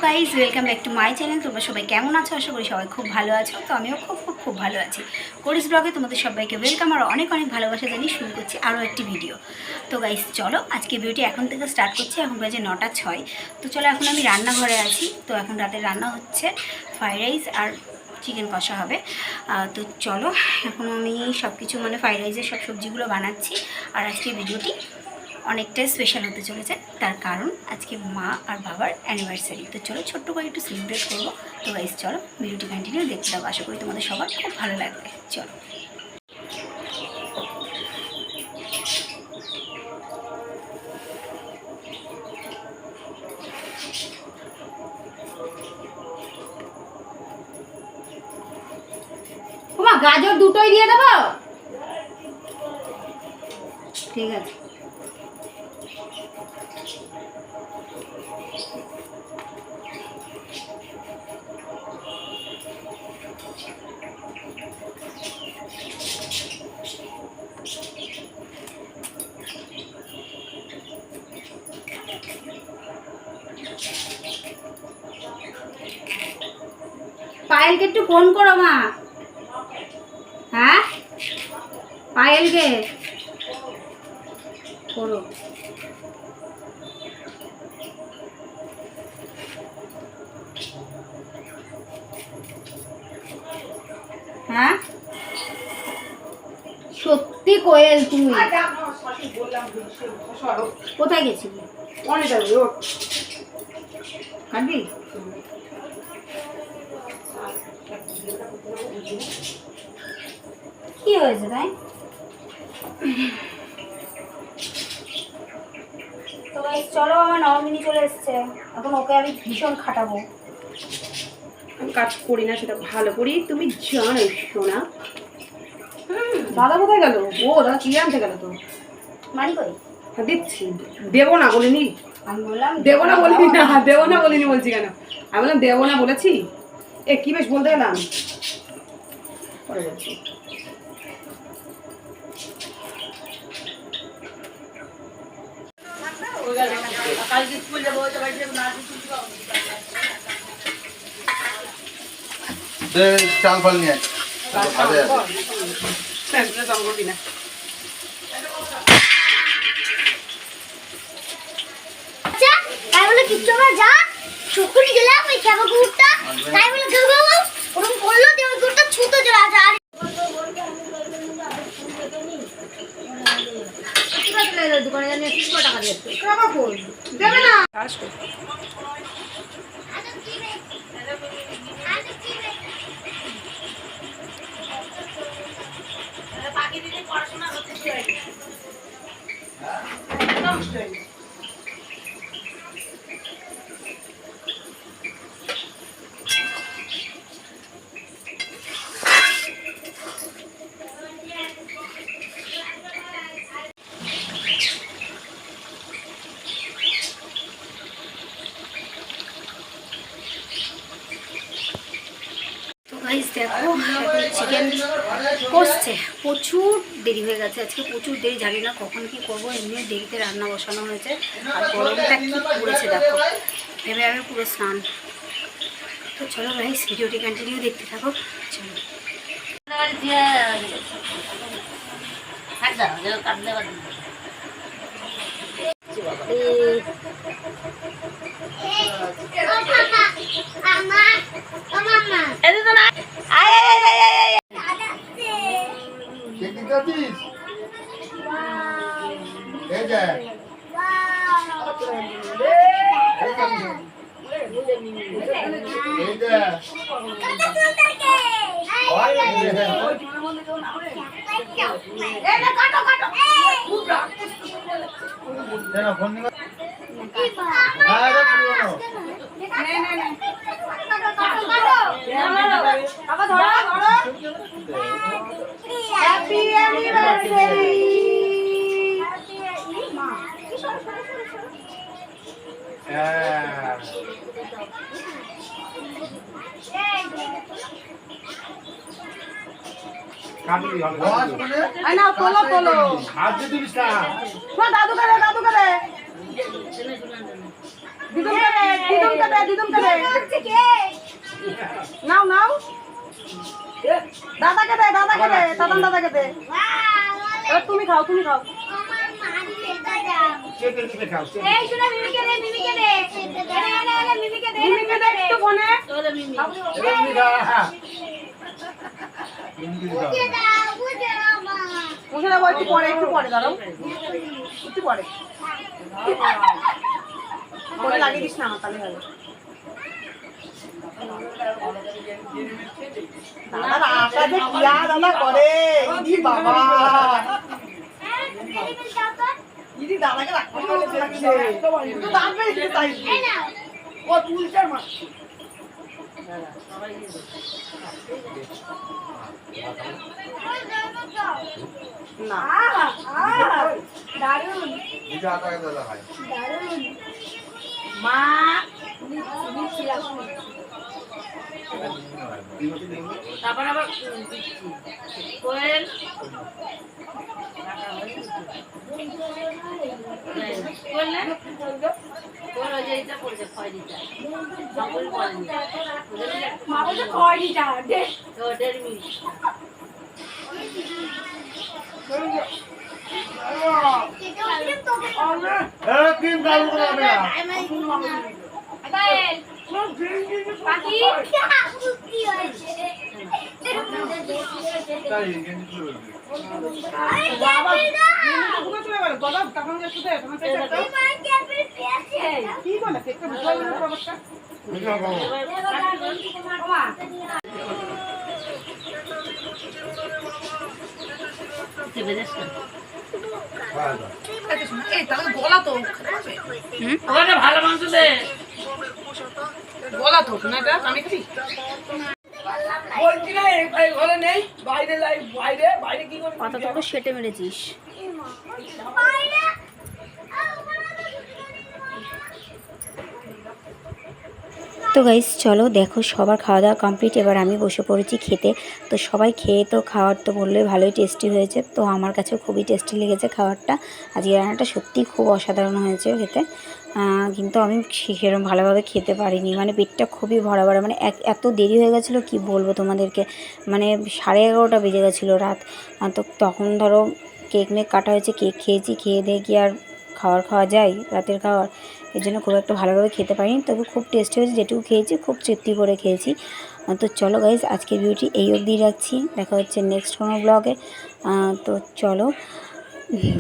Guys welcome back to my channel. তোমরা সবাই কেমন আছো? আশা করি সবাই খুব ভালো আছো। তো আমিও খুব ভালো আছি। করিস ব্লগে তোমাদের সবাইকে ওয়েলকাম আর অনেক ভালোবাসা জানিয়ে শুরু করছি আরও একটি ভিডিও। তো গাইজ চলো আজকে ভিডিওটি এখন থেকে স্টার্ট করছি। এখন বাজে 9:06। তো চলো এখন আমি রান্নাঘরে আছি। তো এখন রাতের রান্না হচ্ছে ফ্রাইড রাইস আর চিকেন কষা হবে। তো চলো এখন আমি সব কিছু ফ্রাইড রাইসের সব সবজিগুলো বানাচ্ছি। আর আজকে ভিডিওটি অনেকটাই স্পেশাল হতে চলেছে, তার কারণ আজকে মা আর বাবার অ্যানিভার্সারি। তো চলো ছোট্ট করে একটু সেলিব্রেট করবো। তো গাইস চলো ভিডিওটি কন্টিনিউ দেখতে থাকো, আশা করি তোমাদের সবার খুব ভালো লাগবে। চলো গাজর দুটোই দিয়ে দেবো, ঠিক আছে। পায়েলকে একটু ফোন করো মা। হ্যাঁ পায়েলকে করো। হ্যাঁ সত্যি কোয়েল তুই কোথায় গেছিলি? কাটবি? কি হয়েছে তাই? তো গাইস চলো, আমার নবমিনী চলে এসছে। এখন ওকে আমি ভীষণ খাটাবো। আমি কাজ করি না সেটা ভালো করি, তুমি জানো সোনা। দাদা কোথায় গেল? ও দাদা কি আনতে গেল? তো মানি কই? দিচ্ছি, দেবো না বলিনি। আমি বললাম দেবো না বলিনি, না দেবো না বলিনি বলছি কেন? আমি বললাম দেবো না বলেছি। এ কি বেশ বলতে গেলাম, পরে বলছি। চাল ফল নিয়ে না তাই বলে কিচ্ছু না, যা চুকুনি গেলাম ওই খেবা কুকুরটা, তাই বলে কেউ ওরকম করলো যে ওই কুকুরটা ছুতে চলে আসে। আর দোকানে জানি 100 টাকা দিয়েছে, দেবে না। দেখো চিকেন কষছে, প্রচুর দেরি হয়ে গেছে আজকে, প্রচুর দেরি, জানি না কখন কি করবো। এমনি দেরিতে রান্না বসানো হয়েছে আর গরমটা কি পড়েছে দেখো, ভেবে আমি পুরো স্নান। তো চলো গাইস ভিডিওটি কন্টিনিউ দেখতে থাকো। চলো হ্যাপি অ্যানিভার্সারি। হাত দিয়ে দিবি না। দাদু করে দিদুমকে দে। নাও নাও, দাদাকে দে, দাদান দাদাকে দে। এবার তুমি খাও। চেপে চেপে খাও, চেপে। এই শোনা মিমিকে দে মিমিকে দে মিমিকে দে মিমিকে দে একটু ফোনে। এবার তুমি খা, হ্যাঁ। তুমি কিছু খাও না। মুখে দেবো একটু পরে দাঁড়াও, একটু পরে লাগিয়ে দিস না আমার, তাহলে হবে। দাদা আশা যে কিয়া দাদা করে, ইদি বাবা, ইদি দাদাকে রাখতে লাগছে, তো দাঁত বেরিয়েছে তাই। ও তুলছে মা। না দারুন নিজে হাতাকে দাদা খায়। দারুন মা তারপর আবার কোয়েল করলে কোয়েল ওই যে এটা পড়েছে খয়রিটা সকল পড়েনি মা বলছে খয়রিটা দে তো 1.5 মিনিট ক্রিম কাল করে না। পায়েল পাখি কি হয়েছে তাই গেঞ্জি খুলে বলবি। বাবা ঘুরে চলে গেল দাদা, তখন একটু দে, তোমার কাছে একটা কি বলে একটা বুঝাই না ব্যাপারটা। বুঝে খাবো। চেপে যাস না খাওয়া দাও। এই তাহলে গলা তো ওখানে ভালো মাংস দে গলা তো না, এটা আমি খাবি। বলছি না এই ঘরে নেই, বাইরে কি করবি? কতটুকু সেটে মেরেছিস? তো গাইস চলো দেখো, সবার খাওয়া দাওয়া কমপ্লিট, এবার আমি বসে পড়েছি খেতে। তো সবাই খেয়ে তো খাওয়ার তো বললে ভালোই টেস্টি হয়েছে, তো আমার কাছে খুবই টেস্টি লেগেছে খাবারটা। আজকে রান্নাটা সত্যিই খুব অসাধারণ হয়েছে খেতে, কিন্তু আমি সেরকম ভালোভাবে খেতে পারিনি, মানে পেটটা খুবই ভরা ভরা, মানে এত দেরি হয়ে গেছিলো কি বলবো তোমাদেরকে, মানে 11:30 বেজে গেছিলো রাত। তো তখন ধরো কেক মেক কাটা হয়েছে, কেক খেয়েছি, খেয়ে দিয়ে কি আর খাওয়া যায় রাতের খাবার, এর জন্য খুব একটা ভালোভাবে খেতে পারিনি, তবে খুব টেস্টি হয়েছে, যেটুকু খেয়েছি খুব তৃপ্তি করে খেয়েছি। তো চলো গাইজ, আজকের ভিডিওটি এই অবধি রাখছি, দেখা হচ্ছে নেক্সট কোনো ব্লগে। তো চলো,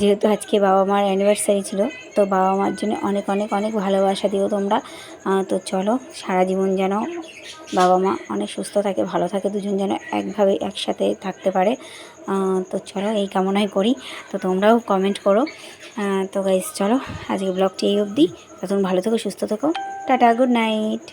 যেহেতু আজকে বাবা মার অ্যানিভার্সারি ছিল, তো বাবা মার জন্য অনেক অনেক অনেক ভালোবাসা দিও তোমরা। তো চলো, সারা জীবন যেন বাবা মা অনেক সুস্থ থাকে, ভালো থাকে, দুজন যেন একভাবে একসাথে থাকতে পারে। তো চলো, এই কামনাই করি। তো তোমরাও কমেন্ট করো। তো গাইজ চলো, আজকে ব্লগটি এই অবধি। তখন ভালো থেকো, সুস্থ থেকো, টাটা, গুড নাইট।